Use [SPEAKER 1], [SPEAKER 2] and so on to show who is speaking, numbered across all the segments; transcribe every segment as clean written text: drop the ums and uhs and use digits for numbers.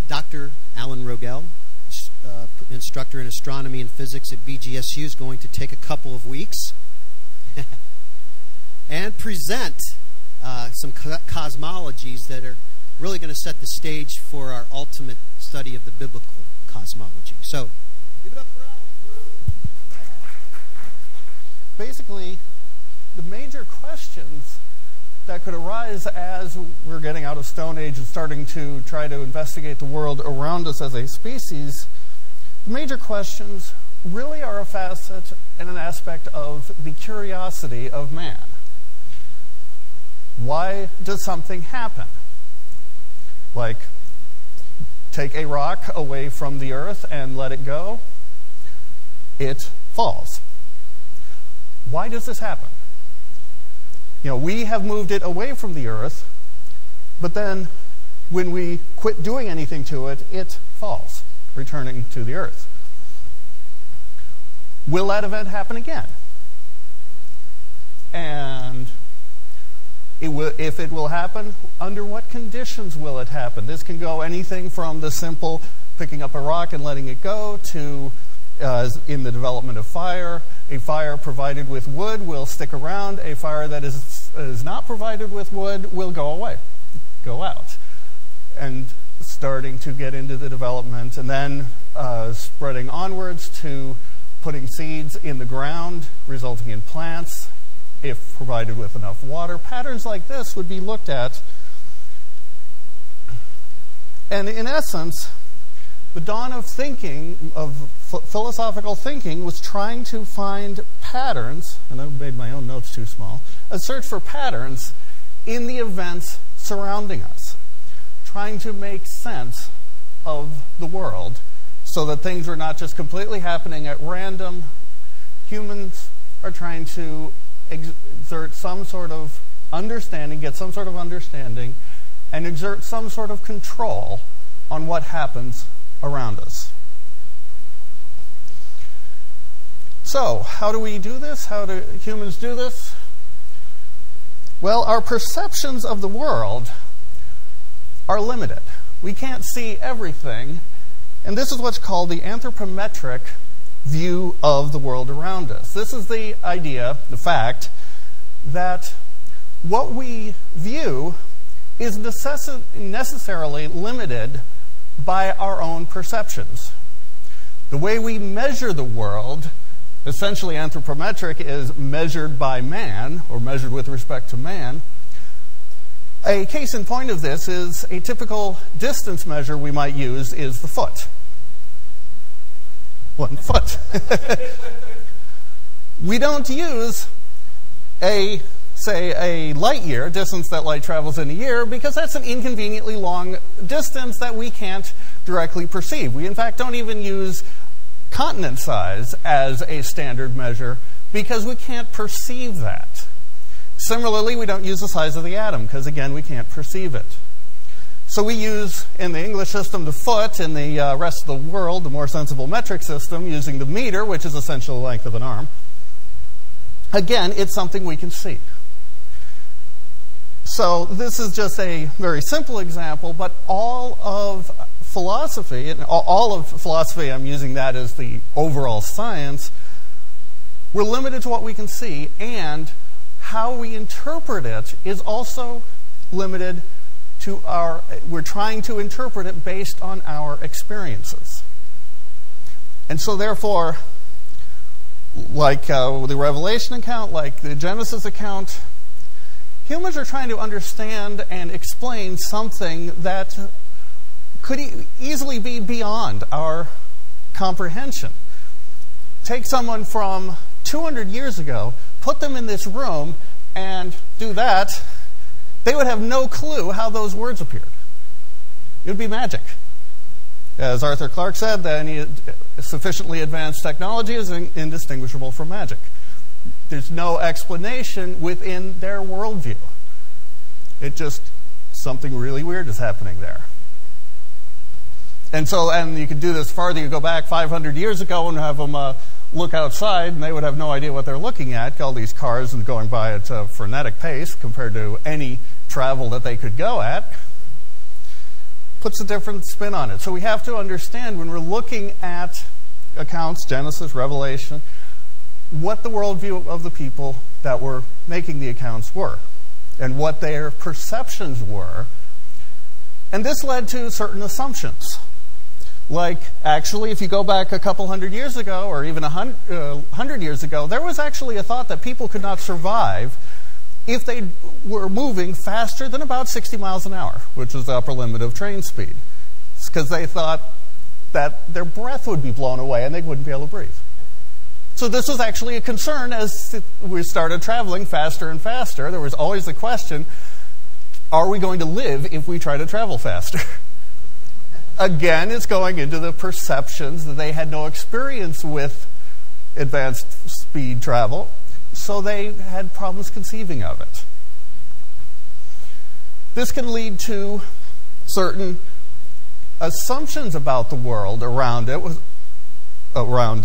[SPEAKER 1] Dr. Alan Rogel, instructor in astronomy and physics at BGSU, is going to take a couple of weeks and present some cosmologies that are really going to set the stage for our ultimate study of the biblical cosmology. So, give it up for Alan.
[SPEAKER 2] Basically, the major questions that could arise as we're getting out of Stone Age and starting to try to investigate the world around us as a species, the major questions really are a facet and an aspect of the curiosity of man. Why does something happen? Like, take a rock away from the earth and let it go, it falls. Why does this happen? We have moved it away from the earth, but then when we quit doing anything to it, it falls, returning to the earth. Will that event happen again? And if it will happen, under what conditions will it happen? This can go anything from the simple picking up a rock and letting it go to, in the development of fire, a fire provided with wood will stick around. A fire that is not provided with wood will go away, go out. And starting to get into the development, and then spreading onwards to putting seeds in the ground, resulting in plants, if provided with enough water. Patterns like this would be looked at. And in essence, the dawn of thinking, of philosophical thinking, was trying to find patterns, and I made my own notes too small, a search for patterns in the events surrounding us, trying to make sense of the world so that things are not just completely happening at random. Humans are trying to exert some sort of understanding, get some sort of understanding, and exert some sort of control on what happens around us. So, how do we do this? How do humans do this? Well, our perceptions of the world are limited. We can't see everything, and this is what's called the anthropometric view of the world around us. This is the idea, the fact, that what we view is necessarily limited by our own perceptions. The way we measure the world, essentially anthropometric, is measured by man, or measured with respect to man. A case in point of this is a typical distance measure we might use is the foot. 1 foot. We don't use say a light year, distance that light travels in a year, because that's an inconveniently long distance that we can't directly perceive. We, in fact, don't even use continent size as a standard measure because we can't perceive that. Similarly, we don't use the size of the atom because, again, we can't perceive it. So we use, in the English system, the foot. In the rest of the world, the more sensible metric system, using the meter, which is essentially the length of an arm. Again, it's something we can see. So this is just a very simple example, but all of philosophy, I'm using that as the overall science, we're limited to what we can see, and how we interpret it is also limited to we're trying to interpret it based on our experiences. And so therefore, like the Revelation account, like the Genesis account, humans are trying to understand and explain something that could easily be beyond our comprehension. Take someone from 200 years ago, put them in this room, and do that, they would have no clue how those words appeared. It would be magic. As Arthur Clarke said, that any sufficiently advanced technology is indistinguishable from magic. There's no explanation within their worldview. It just, something really weird is happening there. And you could do this farther. You go back 500 years ago and have them look outside, and they would have no idea what they're looking at. All these cars and going by at a frenetic pace compared to any travel that they could go at. puts a different spin on it. So we have to understand when we're looking at accounts, Genesis, Revelation, what the worldview of the people that were making the accounts were and what their perceptions were. And this led to certain assumptions. Like, actually, if you go back a couple hundred years ago, or even 100 years ago, there was actually a thought that people could not survive if they were moving faster than about 60 miles an hour, which was the upper limit of train speed. It's because they thought that their breath would be blown away and they wouldn't be able to breathe. So this was actually a concern as we started traveling faster and faster. There was always the question, are we going to live if we try to travel faster? Again, it's going into the perceptions that they had no experience with advanced speed travel, so they had problems conceiving of it. This can lead to certain assumptions about the world around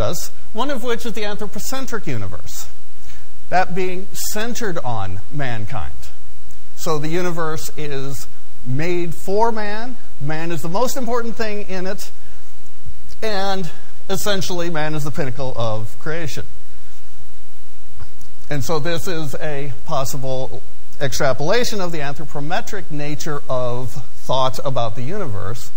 [SPEAKER 2] us, one of which is the anthropocentric universe, that being centered on mankind. So the universe is made for man. Man is the most important thing in it, and essentially man is the pinnacle of creation. And so this is a possible extrapolation of the anthropometric nature of thought about the universe,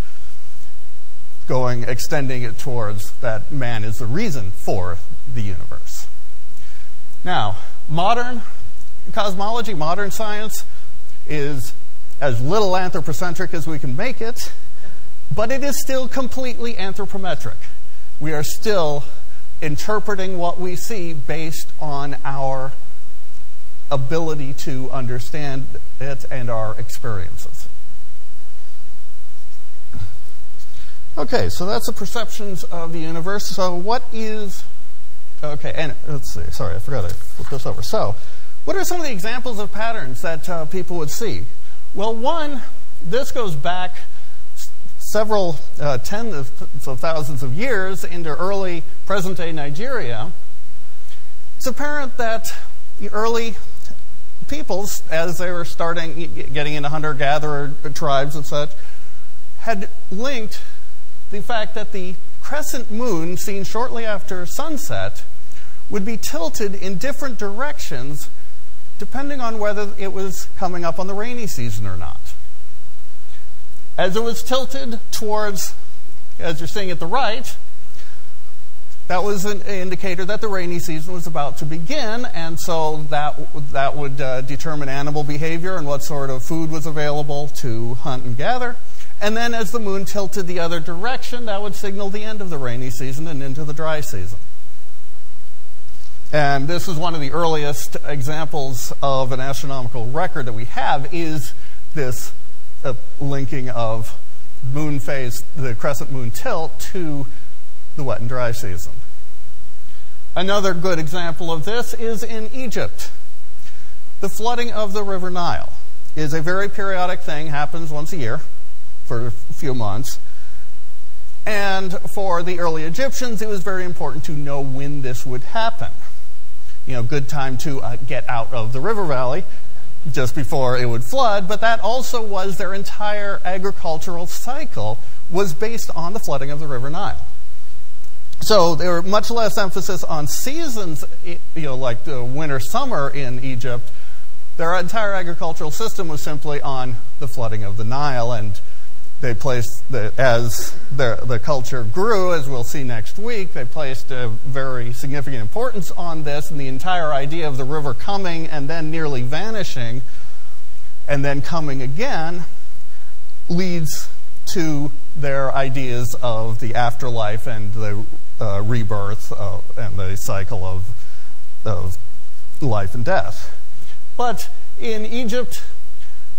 [SPEAKER 2] extending it towards that man is the reason for the universe. Now, modern cosmology, modern science, is as little anthropocentric as we can make it, but it is still completely anthropometric. We are still interpreting what we see based on our ability to understand it and our experiences. Okay, so that's the perceptions of the universe. So what is... Okay, and let's see. Sorry, I forgot I flipped this over. So, what are some of the examples of patterns that people would see? Well, one, this goes back several tens of thousands of years into early present-day Nigeria. It's apparent that the early peoples, as they were getting into hunter-gatherer tribes and such, had linked the fact that the crescent moon, seen shortly after sunset, would be tilted in different directions depending on whether it was coming up on the rainy season or not. As it was tilted towards, as you're seeing at the right, that was an indicator that the rainy season was about to begin, and so that would determine animal behavior and what sort of food was available to hunt and gather. And then as the moon tilted the other direction, that would signal the end of the rainy season and into the dry season. And this is one of the earliest examples of an astronomical record that we have, is this linking of moon phase, the crescent moon tilt, to the wet and dry season. Another good example of this is in Egypt. The flooding of the River Nile is a very periodic thing, happens once a year for a few months. And for the early Egyptians, it was very important to know when this would happen. Good time to get out of the river valley just before it would flood, but that also was their entire agricultural cycle was based on the flooding of the River Nile. So there were much less emphasis on seasons, like the winter, summer in Egypt. Their entire agricultural system was simply on the flooding of the Nile, and they placed, as the culture grew, as we'll see next week, they placed a very significant importance on this, and the entire idea of the river coming and then nearly vanishing and then coming again leads to their ideas of the afterlife and the rebirth and the cycle of life and death. But in Egypt,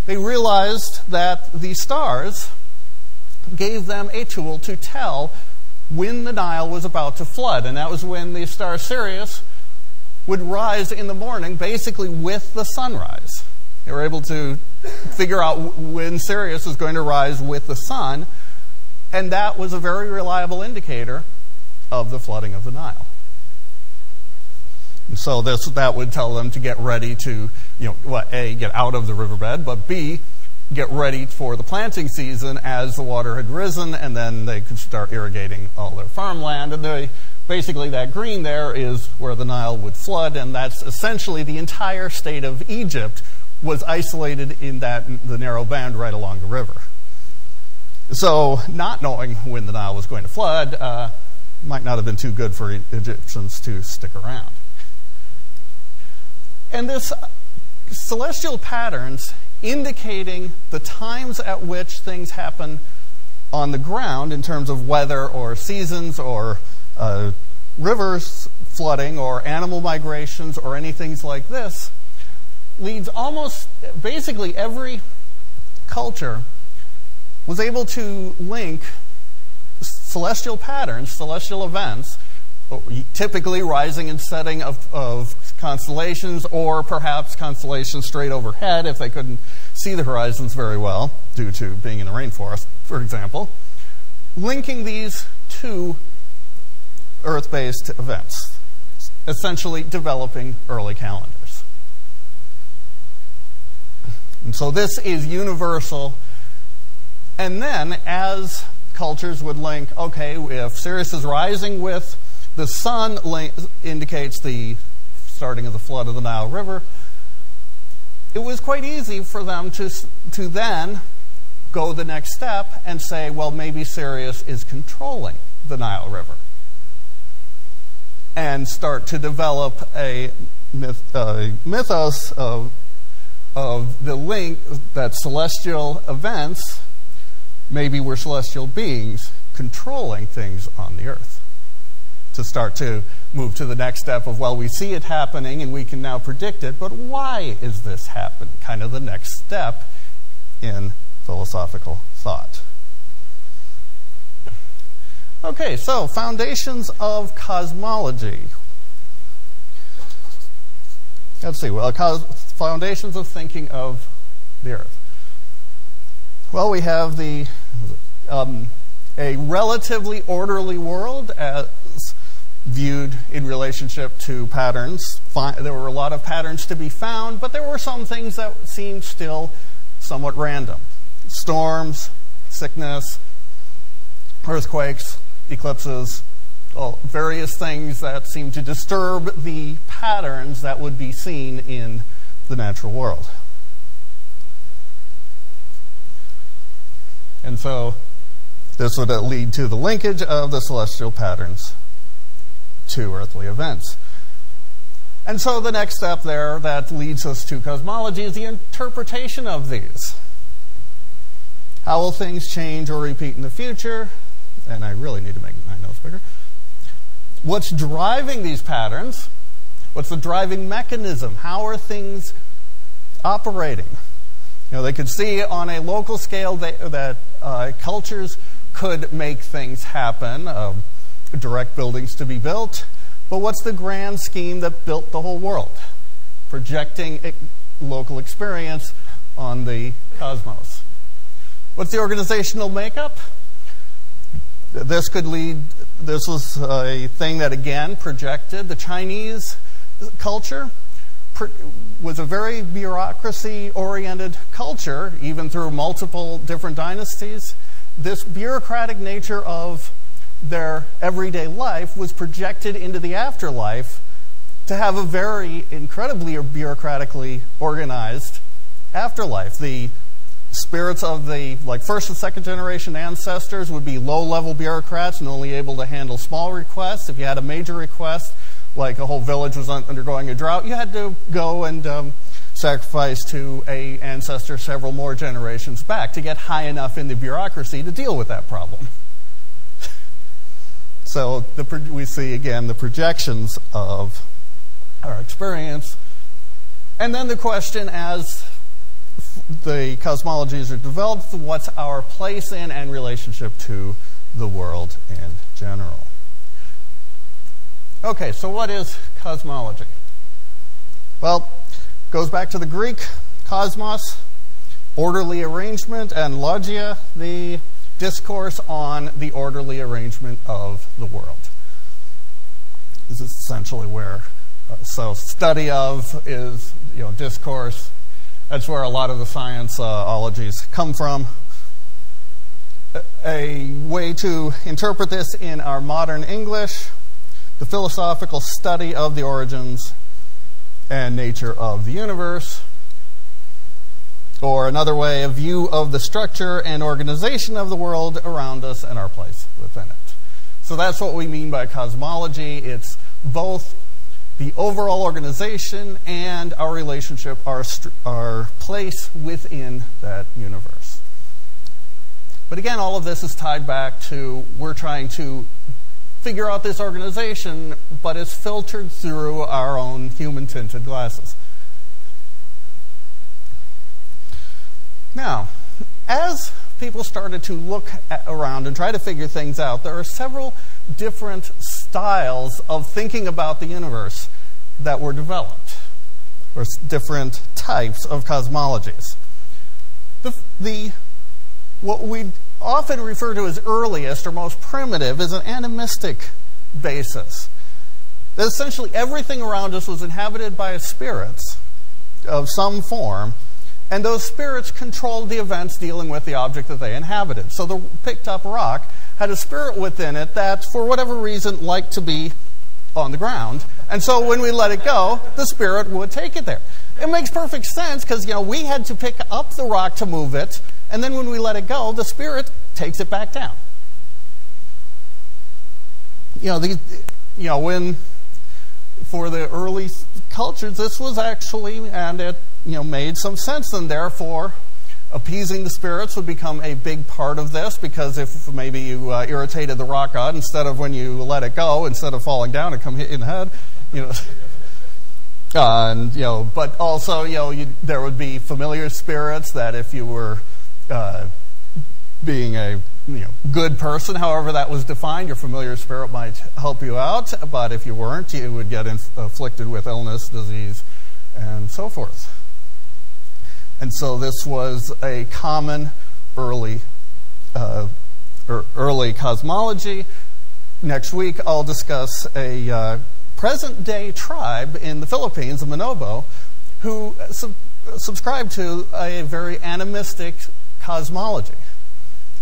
[SPEAKER 2] they realized that the stars gave them a tool to tell when the Nile was about to flood. And that was when the star Sirius would rise in the morning, basically with the sunrise. They were able to figure out when Sirius was going to rise with the sun, and that was a very reliable indicator of the flooding of the Nile. And so that would tell them to get ready to, A, get out of the riverbed, but B, get ready for the planting season as the water had risen, and then they could start irrigating all their farmland. And basically that green there is where the Nile would flood, and that's essentially the entire state of Egypt was isolated in the narrow band right along the river. So not knowing when the Nile was going to flood might not have been too good for Egyptians to stick around. And this celestial patterns indicating the times at which things happen on the ground in terms of weather or seasons or rivers flooding or animal migrations or anything like this, leads almost basically every culture was able to link celestial patterns, celestial events, typically rising and setting of constellations, or perhaps constellations straight overhead if they couldn't see the horizons very well due to being in the rainforest, for example, linking these to Earth-based events, essentially developing early calendars. And so this is universal. And then as cultures would link, okay, if Sirius is rising with the sun indicates the starting of the flood of the Nile River, it was quite easy for them to then go the next step and say, well, maybe Sirius is controlling the Nile River, and start to develop a mythos of the link that celestial events maybe were celestial beings controlling things on the earth, to start to move to the next step of, well, we see it happening and we can now predict it, but why is this happening? Kind of the next step in philosophical thought. Okay, so foundations of cosmology. Let's see, well, foundations of thinking of the earth. Well, we have a relatively orderly world as viewed in relationship to patterns. There were a lot of patterns to be found, but there were some things that seemed still somewhat random. Storms, sickness, earthquakes, eclipses, various things that seem to disturb the patterns that would be seen in the natural world. And so this would lead to the linkage of the celestial patterns to earthly events. And so the next step there that leads us to cosmology is the interpretation of these. How will things change or repeat in the future? And I really need to make my notes bigger. What's driving these patterns? What's the driving mechanism? How are things operating? You know, they could see on a local scale that cultures could make things happen, direct buildings to be built, but what's the grand scheme that built the whole world? Projecting local experience on the cosmos. What's the organizational makeup? This was a thing that, again, projected. The Chinese culture was a very bureaucracy-oriented culture, even through multiple different dynasties. This bureaucratic nature of their everyday life was projected into the afterlife to have a very incredibly bureaucratically organized afterlife. The spirits of the first and second generation ancestors would be low-level bureaucrats and only able to handle small requests. If you had a major request, like a whole village was undergoing a drought, you had to go and sacrifice to an ancestor several more generations back to get high enough in the bureaucracy to deal with that problem. So we see, again, the projections of our experience. And then the question, as the cosmologies are developed, what's our place in and relationship to the world in general? Okay, so what is cosmology? Well, it goes back to the Greek cosmos, orderly arrangement, and logia, the discourse on the orderly arrangement of the world. This is essentially where, so study of is, discourse, That's where a lot of the science-ologies come from. A way to interpret this in our modern English, the philosophical study of the origins and nature of the universe, or another way, a view of the structure and organization of the world around us and our place within it. So that's what we mean by cosmology. It's both the overall organization and our relationship, our place within that universe. But again, all of this is tied back to we're trying to figure out this organization, but it's filtered through our own human-tinted glasses. Now, as people started to look around and try to figure things out, there are several different styles of thinking about the universe that were developed, or different types of cosmologies. What we often refer to as earliest or most primitive is an animistic basis. That essentially everything around us was inhabited by spirits of some form, and those spirits controlled the events dealing with the object that they inhabited. So the picked up rock had a spirit within it that, for whatever reason, liked to be on the ground. And so when we let it go, the spirit would take it there. It makes perfect sense because, we had to pick up the rock to move it, and then when we let it go, the spirit takes it back down. When for the early cultures, this was actually, and it made some sense, and therefore appeasing the spirits would become a big part of this, because if maybe you irritated the rock god, instead of when you let it go, instead of falling down and come hit you in the head, but also, there would be familiar spirits that if you were being a good person, however that was defined, your familiar spirit might help you out, but if you weren't, you would get afflicted with illness, disease, and so forth. And so this was a common early cosmology. Next week, I'll discuss a present-day tribe in the Philippines, the Manobo, who subscribe to a very animistic cosmology.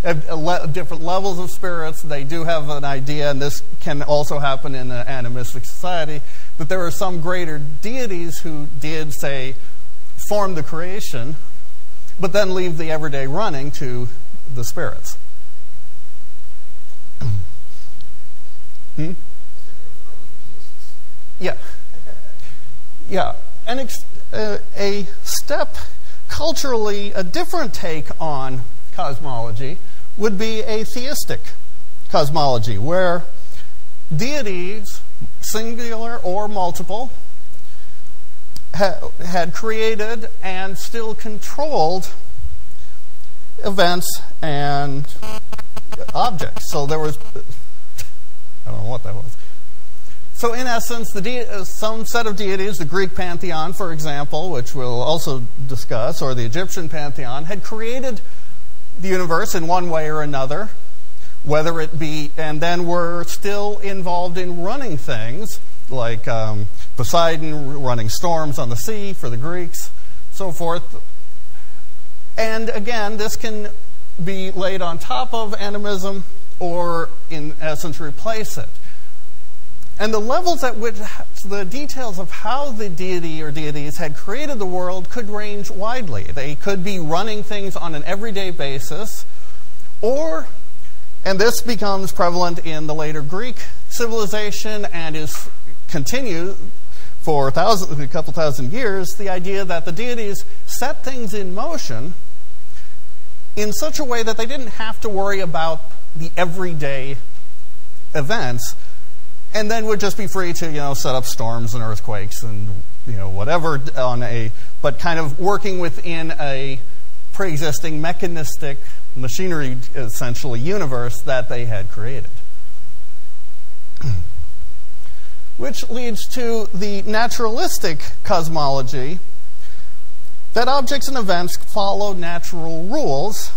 [SPEAKER 2] Different levels of spirits. They do have an idea, and this can also happen in an animistic society, that there are some greater deities who did, say, form the creation, but then leave the everyday running to the spirits. Yeah. And a step culturally, a different take on cosmology would be a theistic cosmology, where deities, singular or multiple, had created and still controlled events and objects. So there was, I don't know what that was. So in essence, some set of deities, the Greek pantheon, for example, which we'll also discuss, or the Egyptian pantheon, had created the universe in one way or another, whether it be, and then were still involved in running things, like Poseidon running storms on the sea for the Greeks, so forth. And again, this can be laid on top of animism, or in essence replace it. And the levels at which the details of how the deity or deities had created the world could range widely. They could be running things on an everyday basis, or, and this becomes prevalent in the later Greek civilization and is continued for a couple thousand years, the idea that the deities set things in motion in such a way that they didn't have to worry about the everyday events, and then would just be free to, set up storms and earthquakes and, whatever but kind of working within a pre-existing mechanistic machinery, essentially, universe that they had created. Which leads to the naturalistic cosmology, that objects and events follow natural rules,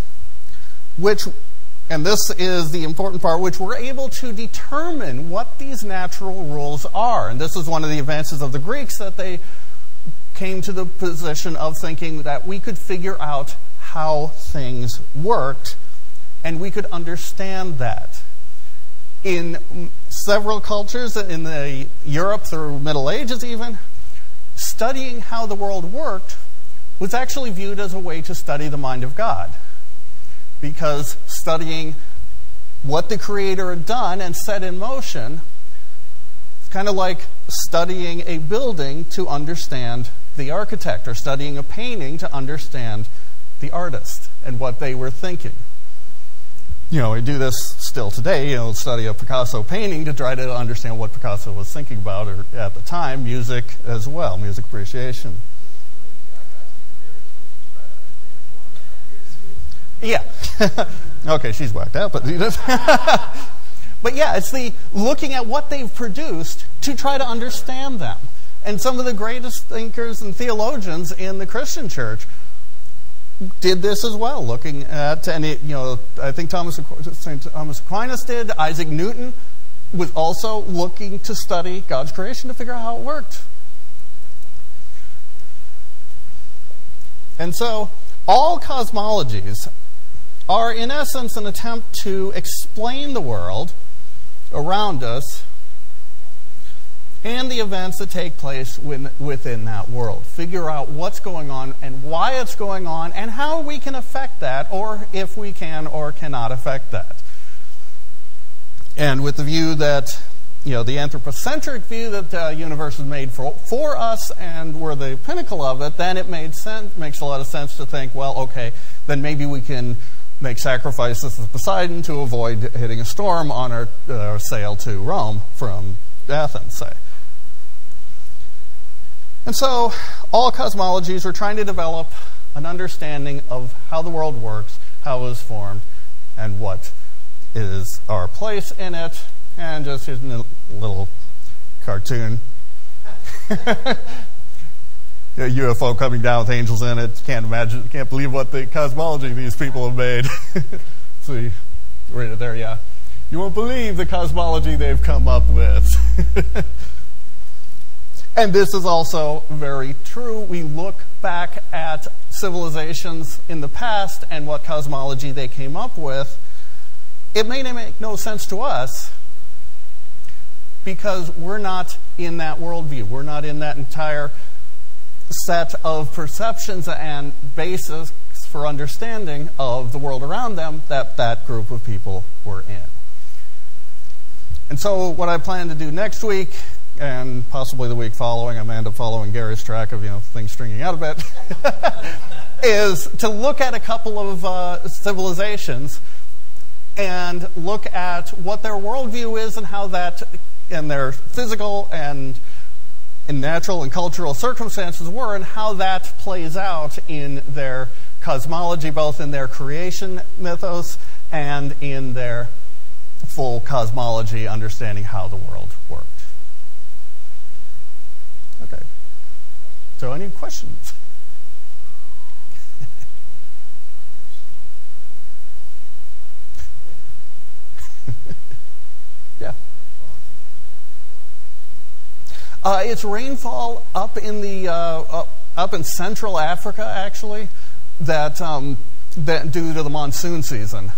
[SPEAKER 2] which, and this is the important part, which we're able to determine what these natural rules are. And this is one of the advances of the Greeks, that they came to the position of thinking that we could figure out how things worked, and we could understand that. In several cultures, in the Europe through Middle Ages even, studying how the world worked was actually viewed as a way to study the mind of God. Because studying what the Creator had done and set in motion, it's kind of like studying a building to understand the architect, or studying a painting to understand the artist and what they were thinking. We do this still today, study a Picasso painting to try to understand what Picasso was thinking about, or at the time, music as well, music appreciation. Yeah. Okay, she's whacked out, but but yeah, it's the looking at what they've produced to try to understand them. And some of the greatest thinkers and theologians in the Christian church did this as well, looking at, and I think St. Thomas Aquinas did. Isaac Newton was also looking to study God's creation to figure out how it worked. And so, all cosmologies are, in essence, an attempt to explain the world around us and the events that take place within that world. Figure out what's going on and why it's going on and how we can affect that, or if we can or cannot affect that. And with the view that, the anthropocentric view that the universe is made for us and we're the pinnacle of it, then it makes a lot of sense to think, well, okay, then maybe we can make sacrifices to Poseidon to avoid hitting a storm on our sail to Rome from Athens, say. And so, all cosmologies are trying to develop an understanding of how the world works, how it was formed, and what is our place in it. And just here's a little cartoon. A UFO coming down with angels in it. Can't believe what the cosmology these people have made. See, right there, yeah. You won't believe the cosmology they've come up with. And this is also very true. We look back at civilizations in the past and what cosmology they came up with. It may make no sense to us because we're not in that worldview. We're not in that entire set of perceptions and basis for understanding of the world around them that group of people were in. And so what I plan to do next week, and possibly the week following, I may end up following Gary's track of things stringing out a bit, is to look at a couple of civilizations and look at what their worldview is and how that, and their physical and natural and cultural circumstances were, and how that plays out in their cosmology, both in their creation mythos and in their full cosmology, understanding how the world worked. Okay. So any questions? Yeah. It's rainfall up in the up in Central Africa, actually, that due to the monsoon season,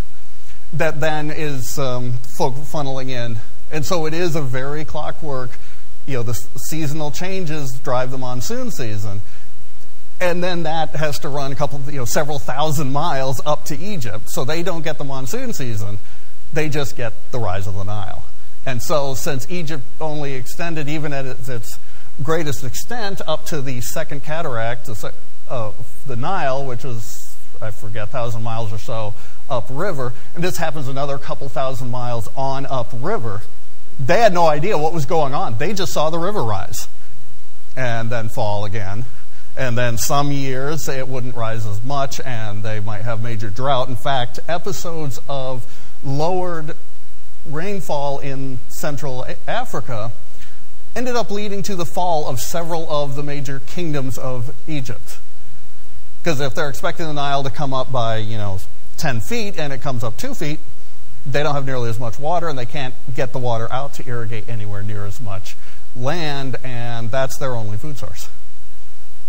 [SPEAKER 2] that then is funneling in, and so it is a very clockwork. The seasonal changes drive the monsoon season, and then that has to run several thousand miles up to Egypt, so they don't get the monsoon season; they just get the rise of the Nile. And so, since Egypt only extended, even at its greatest extent, up to the second cataract of the Nile, which is, I forget, 1,000 miles or so upriver, and this happens another couple thousand miles on upriver, they had no idea what was going on. They just saw the river rise and then fall again. And then some years it wouldn't rise as much, and they might have major drought. In fact, episodes of lowered rainfall in Central Africa ended up leading to the fall of several of the major kingdoms of Egypt. Because if they're expecting the Nile to come up by, 10 feet and it comes up 2 feet, they don't have nearly as much water, and they can't get the water out to irrigate anywhere near as much land, and that's their only food source.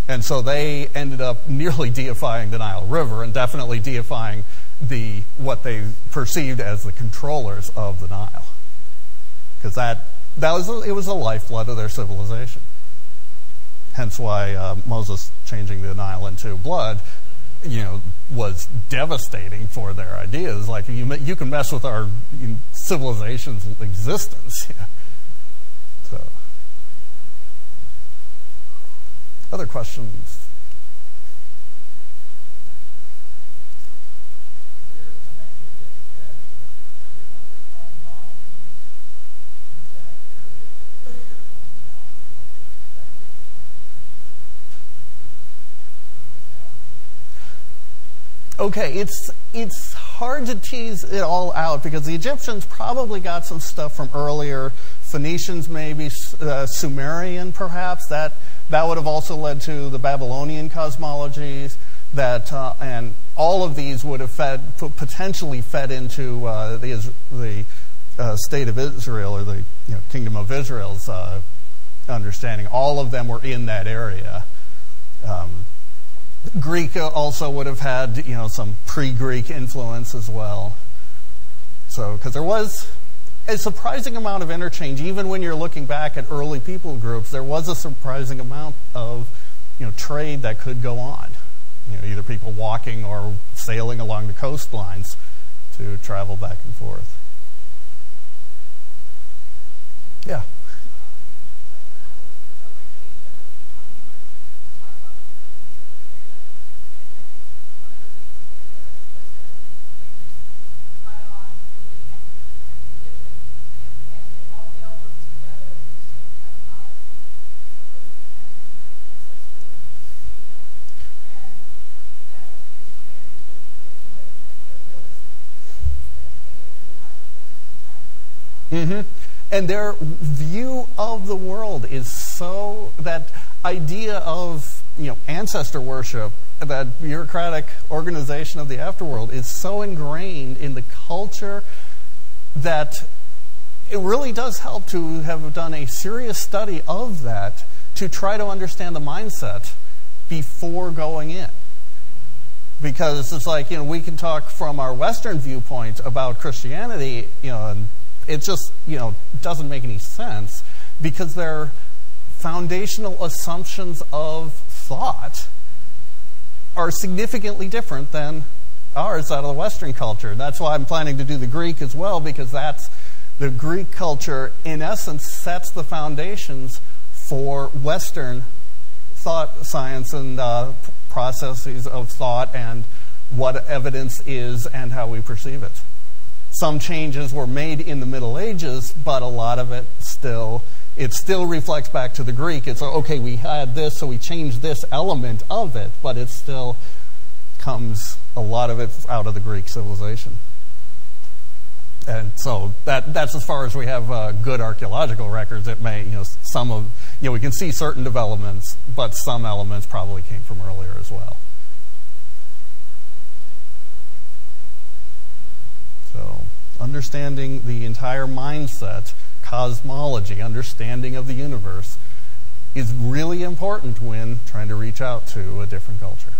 [SPEAKER 2] And so they ended up nearly deifying the Nile River and definitely deifying what they perceived as the controllers of the Nile. Because it was the lifeblood of their civilization. Hence why Moses changing the Nile into blood, was devastating for their ideas. Like, you can mess with our civilization's existence. Yeah. So, other questions? Okay, it's hard to tease it all out because the Egyptians probably got some stuff from earlier. Phoenicians, maybe Sumerian, perhaps. That would have also led to the Babylonian cosmologies. And all of these would have potentially fed into the state of Israel or the kingdom of Israel's understanding. All of them were in that area. Greek also would have had, some pre-Greek influence as well. So, because there was a surprising amount of interchange, even when you're looking back at early people groups, there was a surprising amount of, trade that could go on. Either people walking or sailing along the coastlines to travel back and forth. Yeah. Mm-hmm. And their view of the world is so, that idea of, ancestor worship, that bureaucratic organization of the afterworld is so ingrained in the culture that it really does help to have done a serious study of that to try to understand the mindset before going in. Because it's like, we can talk from our Western viewpoint about Christianity, and it just, doesn't make any sense because their foundational assumptions of thought are significantly different than ours out of the Western culture. That's why I'm planning to do the Greek as well, because that's the Greek culture, in essence, sets the foundations for Western thought science and processes of thought and what evidence is and how we perceive it. Some changes were made in the Middle Ages, but a lot of it still reflects back to the Greek. It's, okay, we had this, so we changed this element of it, but it still comes, a lot of it, out of the Greek civilization. And so that's as far as we have good archaeological records. It may, we can see certain developments, but some elements probably came from earlier as well. So, understanding the entire mindset, cosmology, understanding of the universe is really important when trying to reach out to a different culture.